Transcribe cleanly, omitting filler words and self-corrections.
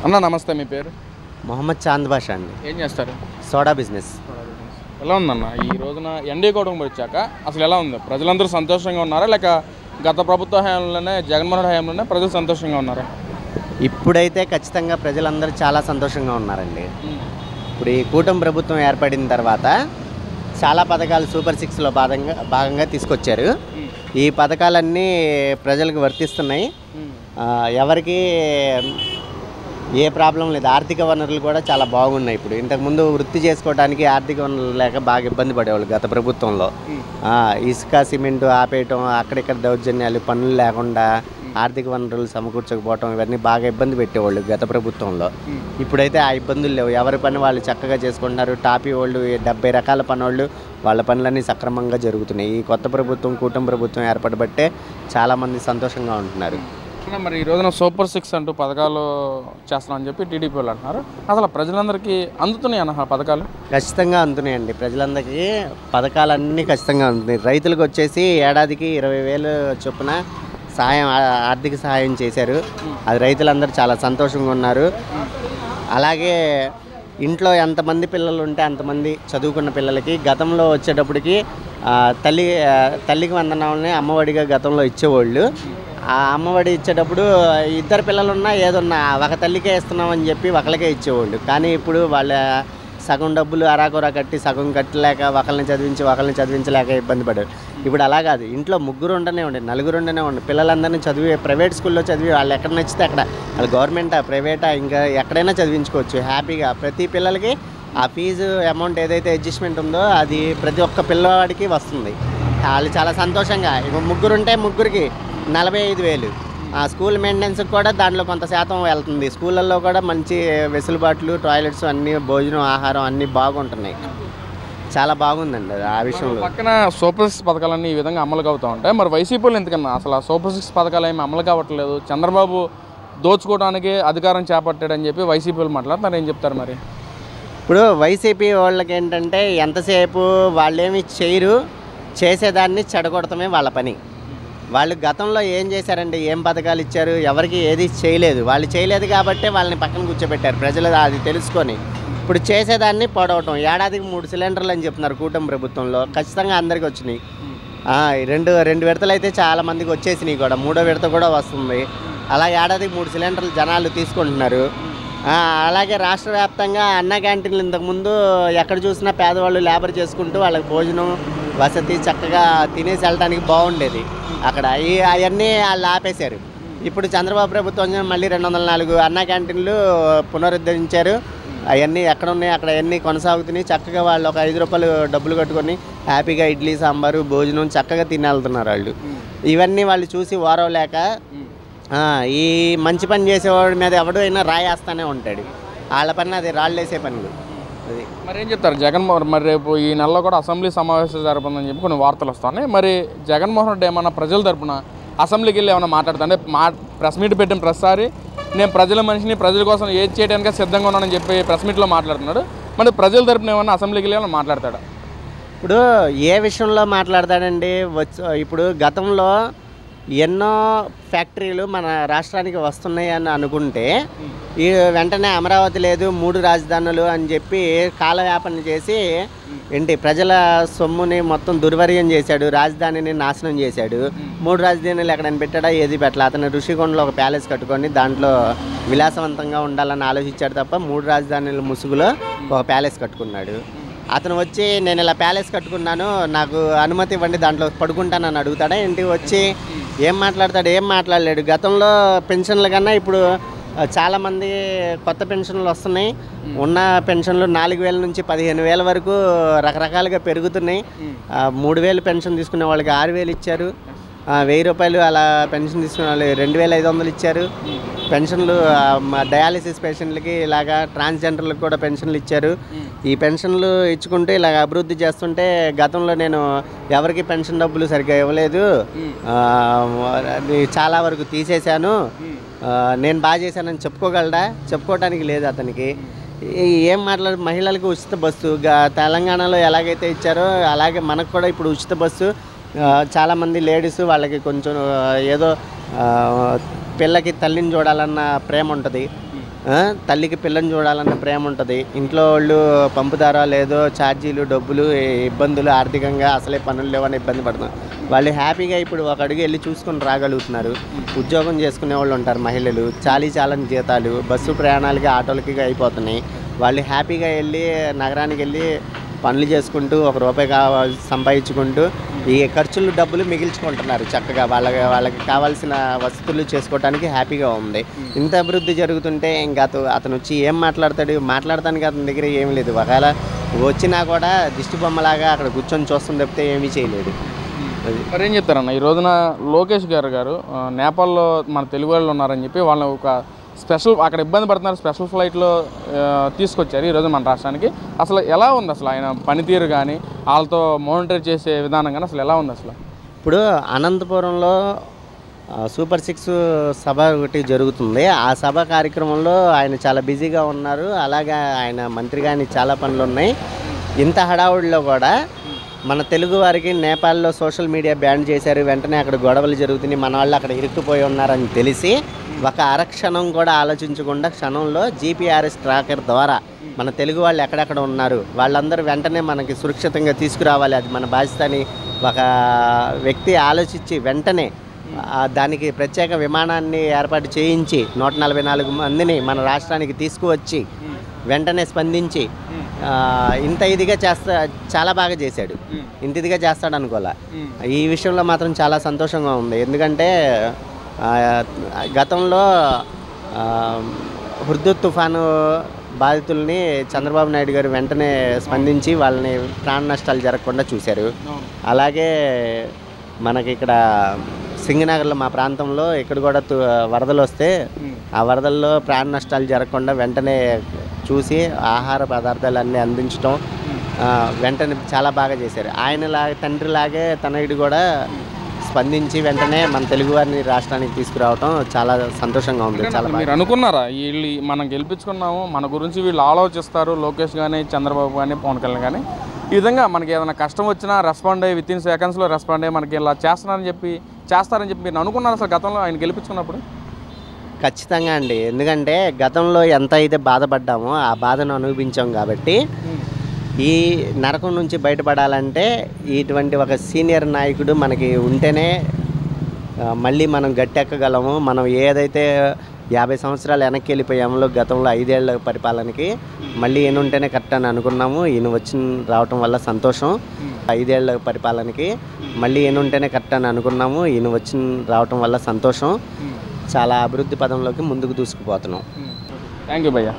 అన్న నమస్తే, మీ పేరు? మొహమ్మద్ చాంద్ బాషా అండి. ఏం చేస్తారు? Soda business. ఎలా ఉందన్న ఈ రోజున ఎన్డీఏ కూటమి వచ్చాక అసలు ఎలా ఉంది? ప్రజలందరూ సంతోషంగా ఉన్నారా, లేక గత ప్రభుత్వ హయాంలోనే జగన్మోహన్ హయాంలోనే ప్రజలు సంతోషంగా ఉన్నారా? ఇప్పుడైతే ఖచ్చితంగా ప్రజలందరూ చాలా సంతోషంగా ఉన్నారండి. ఇప్పుడు ఈ కూటమి ప్రభుత్వం ఏర్పడిన తర్వాత చాలా పథకాలు సూపర్ 6లో భాగంగా తీసుకొచ్చారు. ఈ పథకాలన్నీ ప్రజలకు వర్తిస్తున్నాయి. ఎవరికి ఏ ప్రాబ్లం లేదు. ఆర్థిక వనరులు కూడా చాలా బాగున్నాయి. ఇప్పుడు ఇంతకుముందు వృత్తి చేసుకోవడానికి ఆర్థిక వనరులు లేక బాగా ఇబ్బంది పడేవాళ్ళు గత ప్రభుత్వంలో. ఇసుక సిమెంటు ఆపేయటం, అక్కడిక్కడ దౌర్జన్యాలు, పనులు లేకుండా ఆర్థిక వనరులు సమకూర్చకపోవటం, ఇవన్నీ బాగా ఇబ్బంది పెట్టేవాళ్ళు గత ప్రభుత్వంలో. ఇప్పుడైతే ఆ ఇబ్బందులు లేవు. ఎవరి పని వాళ్ళు చక్కగా చేసుకుంటున్నారు. టాపీ వాళ్ళు 70 రకాల పనులు వాళ్ళ పనులన్నీ సక్రమంగా జరుగుతున్నాయి. ఈ కొత్త ప్రభుత్వం, కూటమి ప్రభుత్వం ఏర్పడబట్టే చాలామంది సంతోషంగా ఉంటున్నారు. మరి ఈ రోజున సూపర్ 6 అంటూ పథకాలు చేస్తామని చెప్పి టీడీపీ వాళ్ళు అంటున్నారు. అసలు ప్రజలందరికీ అందుతున్నాయి అన్న పథకాలు? ఖచ్చితంగా అందుతున్నాయండి. ప్రజలందరికీ పథకాలన్నీ ఖచ్చితంగా అందుతున్నాయి. రైతులకు వచ్చేసి ఏడాదికి 20,000 చొప్పున ఆర్థిక సహాయం చేశారు. అది రైతులందరూ చాలా సంతోషంగా ఉన్నారు. అలాగే ఇంట్లో ఎంతమంది పిల్లలు ఉంటే అంతమంది చదువుకున్న పిల్లలకి గతంలో వచ్చేటప్పటికి తల్లికి వందనాలని అమ్మఒడిగా గతంలో ఇచ్చేవాళ్ళు. ఆ అమ్మఒడి ఇచ్చేటప్పుడు 2 పిల్లలున్నా ఏదున్నా ఒక తల్లికే ఇస్తున్నామని చెప్పి ఒకరికే ఇచ్చేవాళ్ళు. కానీ ఇప్పుడు వాళ్ళ సగం డబ్బులు అరాకొరా కట్టి సగం కట్టలేక ఒకరిని చదివించలేక ఇబ్బంది పడారు. ఇప్పుడు అలా కాదు. ఇంట్లో 3 ఉండనే ఉండే, 4 ఉండనే ఉండే పిల్లలందరినీ చదివి ప్రైవేట్ స్కూల్లో చదివి వాళ్ళు ఎక్కడ నచ్చితే అక్కడ, వాళ్ళు గవర్నమెంటా ప్రైవేటా ఇంకా ఎక్కడైనా చదివించుకోవచ్చు హ్యాపీగా. ప్రతి పిల్లలకి ఆ ఫీజు అమౌంట్ ఏదైతే అడ్జస్ట్మెంట్ ఉందో అది ప్రతి ఒక్క పిల్లవాడికి వస్తుంది. వాళ్ళు చాలా సంతోషంగా. ఇప్పుడు 3 ఉంటే 3కి 45,000. ఆ స్కూల్ మెయింటెనెన్స్కి కూడా దాంట్లో కొంత శాతం వెళ్తుంది. స్కూళ్ళల్లో కూడా మంచి వెసులుబాట్లు, టాయిలెట్స్ అన్నీ, భోజనం, ఆహారం అన్నీ బాగుంటున్నాయి. చాలా బాగుందండి ఆ విషయంలో. పక్కన సూపర్ 6 పథకాలన్నీ ఈ విధంగా అమలు అవుతూ ఉంటాయి. మరి వైసీపీలు ఎందుకన్నా అసలు ఆ సూపర్ 6 పథకాలు ఏమి అమలు కావట్లేదు? చంద్రబాబు దోచుకోవడానికి అధికారం చేపట్టాడని చెప్పి వైసీపీలు మాట్లాడుతున్నారు. ఏం చెప్తారు మరి? ఇప్పుడు వైసీపీ వాళ్ళకి ఏంటంటే ఎంతసేపు వాళ్ళేమి చేయరు, చేసేదాన్ని చెడగొడతామే వాళ్ళ పని. వాళ్ళు గతంలో ఏం చేశారంటే ఏం పథకాలు ఇచ్చారు, ఎవరికి ఏది చేయలేదు. వాళ్ళు చేయలేదు కాబట్టే వాళ్ళని పక్కన కూర్చోబెట్టారు ప్రజలు అది తెలుసుకొని. ఇప్పుడు చేసేదాన్ని పొడవటం. ఏడాదికి 3 సిలిండర్లు అని చెప్తున్నారు కూటమి ప్రభుత్వంలో. ఖచ్చితంగా అందరికీ వచ్చినాయి. రెండు విడతలు అయితే చాలామందికి వచ్చేసినాయి కూడా. 3వ విడత కూడా వస్తుంది. అలా ఏడాదికి 3 సిలిండర్లు జనాలు తీసుకుంటున్నారు. అలాగే రాష్ట్ర వ్యాప్తంగా అన్న క్యాంటీన్లు ఇంతకుముందు ఎక్కడ చూసినా పేదవాళ్ళు లేబర్ చేసుకుంటూ వాళ్ళకి భోజనం వసతి చక్కగా తినేసి వెళ్ళడానికి బాగుండేది. అక్కడ అవన్నీ వాళ్ళు ఆపేశారు. ఇప్పుడు చంద్రబాబు ప్రభుత్వం మళ్ళీ 204 అన్న క్యాంటీన్లు పునరుద్ధరించారు. అవన్నీ ఎక్కడ ఉన్నాయి అక్కడ అవన్నీ కొనసాగుతున్నాయి. చక్కగా వాళ్ళు ఒక 5 రూపాయలు డబ్బులు కట్టుకొని హ్యాపీగా ఇడ్లీ సాంబారు భోజనం చక్కగా తిని వెళ్తున్నారు వాళ్ళు. ఇవన్నీ వాళ్ళు చూసి ఓరవలేక ఈ మంచి పని చేసేవాడి మీద ఎవడైనా రాయేస్తానే ఉంటాడు. వాళ్ళ పని అది రాళ్ళేసే పనులు. అది మరి ఏం చెప్తారు జగన్మోహన్? మరి రేపు ఈ నెలలో కూడా అసెంబ్లీ సమావేశాలు జరపదని చెప్పి కొన్ని వార్తలు వస్తున్నాయి. మరి జగన్మోహన్ రెడ్డి ఏమన్నా ప్రజల తరపున అసెంబ్లీకి వెళ్ళి ఏమన్నా మాట్లాడుతా అంటే ప్రెస్ మీట్ పెట్టిన ప్రతిసారి నేను ప్రజల మనిషిని, ప్రజల కోసం ఏది చేయడానికి సిద్ధంగా ఉన్నానని చెప్పి ప్రెస్ మీట్లో మాట్లాడుతున్నాడు. మరి ప్రజల తరపున ఏమన్నా అసెంబ్లీకి వెళ్ళి ఏమన్నా మాట్లాడతాడా? ఇప్పుడు ఏ విషయంలో మాట్లాడతాడండి? ఇప్పుడు గతంలో ఎన్నో ఫ్యాక్టరీలు మన రాష్ట్రానికి వస్తున్నాయి అని అనుకుంటే ఈ వెంటనే అమరావతి లేదు 3 రాజధానులు అని చెప్పి కాలయాపన చేసి ప్రజల సొమ్ముని మొత్తం దుర్వర్యం చేశాడు. రాజధానిని నాశనం చేశాడు. 3 రాజధానులు ఎక్కడైనా పెట్టాడా? ఏది పెట్టాలి. అతను ఋషికొండలో ఒక ప్యాలెస్ కట్టుకొని దాంట్లో విలాసవంతంగా ఉండాలని ఆలోచించాడు తప్ప 3 రాజధానుల ముసుగులో ఒక ప్యాలెస్ కట్టుకున్నాడు. అతను వచ్చి నేను ఇలా ప్యాలెస్ కట్టుకున్నాను, నాకు అనుమతి ఇవ్వండి, దాంట్లో పడుకుంటానని అడుగుతాడా ఏంటి? వచ్చి ఏం మాట్లాడతాడు? ఏం మాట్లాడలేడు. గతంలో పెన్షన్ల కన్నా ఇప్పుడు చాలామంది కొత్త పెన్షన్లు వస్తున్నాయి. ఉన్న పెన్షన్లు 4,000 నుంచి 15,000 వరకు రకరకాలుగా పెరుగుతున్నాయి. 3,000 పెన్షన్ తీసుకునే వాళ్ళకి 6,000 ఇచ్చారు. 1,000 రూపాయలు అలా పెన్షన్ తీసుకునే వాళ్ళు 2,500 ఇచ్చారు. పెన్షన్లు డయాలిసిస్ పేషెంట్లకి ఇలాగా ట్రాన్స్జెండర్లకు కూడా పెన్షన్లు ఇచ్చారు. ఈ పెన్షన్లు ఇచ్చుకుంటూ ఇలాగ అభివృద్ధి చేస్తుంటే గతంలో నేను ఎవరికి పెన్షన్ డబ్బులు సరిగ్గా ఇవ్వలేదు, చాలా వరకు తీసేశాను, నేను బాగా చేశానని చెప్పుకోగలడా? చెప్పుకోవడానికి లేదు అతనికి. ఏం మాట్లాడు? మహిళలకు ఉచిత బస్సు తెలంగాణలో ఎలాగైతే ఇచ్చారో అలాగే మనకు కూడా ఇప్పుడు ఉచిత బస్సు. చాలామంది లేడీస్ వాళ్ళకి కొంచెం ఏదో పిల్లకి తల్లిని చూడాలన్న ప్రేమ ఉంటుంది. తల్లికి పిల్లని చూడాలన్న ప్రేమ ఉంటుంది. ఇంట్లో వాళ్ళు పంపుతారా లేదో ఛార్జీలు, డబ్బులు, ఇబ్బందులు, ఆర్థికంగా అసలే పనులు లేవని ఇబ్బంది పడుతున్నారు. వాళ్ళు హ్యాపీగా ఇప్పుడు ఒక అడుగు వెళ్ళి చూసుకొని రాగలుగుతున్నారు. ఉద్యోగం చేసుకునే వాళ్ళు ఉంటారు మహిళలు, చాలని జీతాలు, బస్సు ప్రయాణాలకి ఆటోలకి అయిపోతున్నాయి. వాళ్ళు హ్యాపీగా వెళ్ళి నగరానికి వెళ్ళి పనులు చేసుకుంటూ ₹1 సంపాదించుకుంటూ ఈ ఖర్చులు డబ్బులు మిగిల్చుకుంటున్నారు. చక్కగా వాళ్ళకి కావాల్సిన వసతులు చేసుకోవడానికి హ్యాపీగా ఉంది. ఇంత అభివృద్ధి జరుగుతుంటే ఇంకా అతను వచ్చి ఏం మాట్లాడటానికి అతని దగ్గర ఏమీ లేదు. ఒకవేళ వచ్చినా కూడా దిష్టి బొమ్మలాగా అక్కడ కూర్చొని చూస్తుంది తప్పితే ఏమీ చేయలేదు. మరి ఏం చెప్తారన్న, ఈ రోజున లోకేష్ గారు నేపాల్లో మన తెలుగు వాళ్ళు ఉన్నారని చెప్పి వాళ్ళని ఒక స్పెషల్ అక్కడ ఇబ్బంది పడుతున్నారు, స్పెషల్ ఫ్లైట్లో తీసుకొచ్చారు ఈరోజు మన రాష్ట్రానికి. అసలు ఎలా ఉంది అసలు ఆయన పనితీరు కానీ వాళ్ళతో మానిటర్ చేసే విధానం కానీ అసలు ఎలా ఉంది అసలు? ఇప్పుడు అనంతపురంలో సూపర్ 6 సభ ఒకటి జరుగుతుంది. ఆ సభ కార్యక్రమంలో ఆయన చాలా బిజీగా ఉన్నారు. అలాగే ఆయన మంత్రి కానీ చాలా పనులు ఉన్నాయి. ఇంత హడావుడిలో కూడా మన తెలుగు వారికి నేపాల్లో సోషల్ మీడియా బ్యాన్ చేశారు. వెంటనే అక్కడ గొడవలు జరుగుతున్నాయి, మన వాళ్ళు అక్కడ ఇరుక్కుపోయి ఉన్నారని తెలిసి ఒక అరక్షణం కూడా ఆలోచించకుండా క్షణంలో జీపీఆర్ఎస్ ట్రాకర్ ద్వారా మన తెలుగు వాళ్ళు ఎక్కడెక్కడ ఉన్నారు వాళ్ళందరూ వెంటనే మనకి సురక్షితంగా తీసుకురావాలి, అది మన బాధ్యత అని ఒక వ్యక్తి ఆలోచించి వెంటనే దానికి ప్రత్యేక విమానాన్ని ఏర్పాటు చేయించి 144 మందిని మన రాష్ట్రానికి తీసుకువచ్చి వెంటనే స్పందించి ఇంత ఇదిగా చాలా బాగా చేశాడు. ఇంత ఇదిగా చేస్తాడు అనుకోలే. ఈ విషయంలో మాత్రం చాలా సంతోషంగా ఉంది. ఎందుకంటే గతంలో హుద్హుద్ తుఫాను బాధితుల్ని చంద్రబాబు నాయుడు గారు వెంటనే స్పందించి వాళ్ళని ప్రాణ నష్టాలు జరగకుండా చూశారు. అలాగే మనకి ఇక్కడ సింగనగర్లో మా ప్రాంతంలో ఇక్కడ కూడా వరదలు వస్తే ఆ వరదల్లో ప్రాణ నష్టాలు జరగకుండా వెంటనే చూసి ఆహార పదార్థాలు అన్నీ అందించడం వెంటనే చాలా బాగా చేశారు. తండ్రిలాగే తనయుడు కూడా స్పందించి వెంటనే మన తెలుగు వారిని రాష్ట్రానికి తీసుకురావడం చాలా సంతోషంగా ఉంది. చాలా మీరు అనుకున్నారా వీళ్ళు మనం గెలిపించుకున్నాము, మన గురించి వీళ్ళు ఆలోచిస్తారు, లోకేష్ కానీ చంద్రబాబు కానీ పవన్ కళ్యాణ్ కానీ ఈ విధంగా మనకి ఏదైనా కష్టం వచ్చినా రెస్పాండ్ అయ్యి విత్ ఇన్ సెకండ్స్లో రెస్పాండ్ అయ్యి మనకి ఇలా చేస్తారని చెప్పి మీరు అనుకున్నారు అసలు గతంలో ఆయన గెలిపించుకున్నప్పుడు? ఖచ్చితంగా అండి. ఎందుకంటే గతంలో ఎంత అయితే బాధపడ్డామో ఆ బాధను అనుభవించాం కాబట్టి ఈ నరకం నుంచి బయటపడాలంటే ఇటువంటి ఒక సీనియర్ నాయకుడు మనకి ఉంటేనే మళ్ళీ మనం గట్టెక్కగలము. మనం ఏదైతే 50 సంవత్సరాలు వెనక్కి వెళ్ళిపోయామో గతంలో 5 ఏళ్ల పరిపాలనకి మళ్ళీ ఈయన ఉంటేనే కరెక్ట్ అని అనుకున్నాము. ఈయన రావటం వల్ల సంతోషం. 5 ఏళ్ల పరిపాలనకి మళ్ళీ ఈయన ఉంటేనే కరెక్ట్ అని అనుకున్నాము. ఈయన రావటం వల్ల సంతోషం. చాలా అభివృద్ధి పదంలోకి ముందుకు దూసుకుపోతున్నాం. థ్యాంక్ యూ భయ్యా.